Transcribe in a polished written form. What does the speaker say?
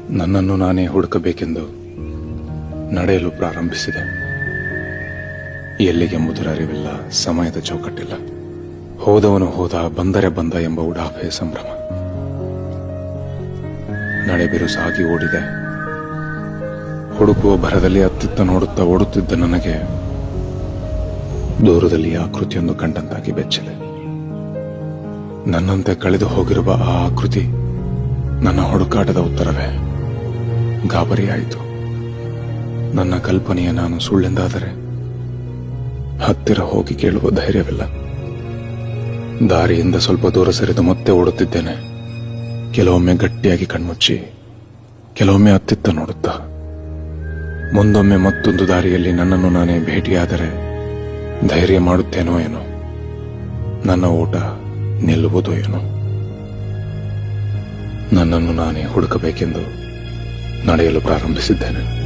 ನನ್ನನ್ನು ನಾನೇ ಹುಡುಕಬೇಕೆಂದು ನಡೆಯಲು ಪ್ರಾರಂಭಿಸಿದೆ. ಎಲ್ಲಿಗೆಂಬುದರ ಅರಿವಿಲ್ಲ, ಸಮಯದ ಚೌಕಟ್ಟಿಲ್ಲ. ಹೋದವನು ಹೋದ, ಬಂದರೆ ಬಂದ ಎಂಬ ಉಡಾಫೆ ಸಂಭ್ರಮ. ನಡೆ ಬಿರುಸಾಗಿ ಓಡಿದೆ. ಹುಡುಕುವ ಭರದಲ್ಲಿ ಅತ್ತಿತ್ತ ನೋಡುತ್ತಾ ಓಡುತ್ತಿದ್ದ ನನಗೆ ದೂರದಲ್ಲಿ ಆಕೃತಿಯೊಂದು ಕಂಡಂತಾಗಿ ಬೆಚ್ಚಿದೆ. ನನ್ನಂತೆ ಕಳೆದು ಹೋಗಿರುವ ಆ ಆಕೃತಿ ನನ್ನ ಹುಡುಕಾಟದ ಉತ್ತರವೇ. ಗಾಬರಿಯಾಯಿತು. ನನ್ನ ಕಲ್ಪನೆಯ ನಾನು ಸುಳ್ಳೆಂದಾದರೆ ಹತ್ತಿರ ಹೋಗಿ ಕೇಳುವ ಧೈರ್ಯವಿಲ್ಲ. ದಾರಿಯಿಂದ ಸ್ವಲ್ಪ ದೂರ ಸರಿದು ಮತ್ತೆ ಓಡುತ್ತಿದ್ದೇನೆ. ಕೆಲವೊಮ್ಮೆ ಗಟ್ಟಿಯಾಗಿ ಕಣ್ಮುಚ್ಚಿ, ಕೆಲವೊಮ್ಮೆ ಅತ್ತಿತ್ತ ನೋಡುತ್ತಾ. ಮುಂದೊಮ್ಮೆ ಮತ್ತೊಂದು ದಾರಿಯಲ್ಲಿ ನನ್ನನ್ನು ನಾನೇ ಭೇಟಿಯಾದರೆ ಧೈರ್ಯ ಮಾಡುತ್ತೇನೋ ಏನೋ, ನನ್ನ ಓಟ ನಿಲ್ಲುವುದೋ ಏನೋ. ನನ್ನನ್ನು ನಾನೇ ಹುಡುಕಬೇಕೆಂದು ನಡೆಯಲು ಪ್ರಾರಂಭಿಸಿದ್ದೇನೆ.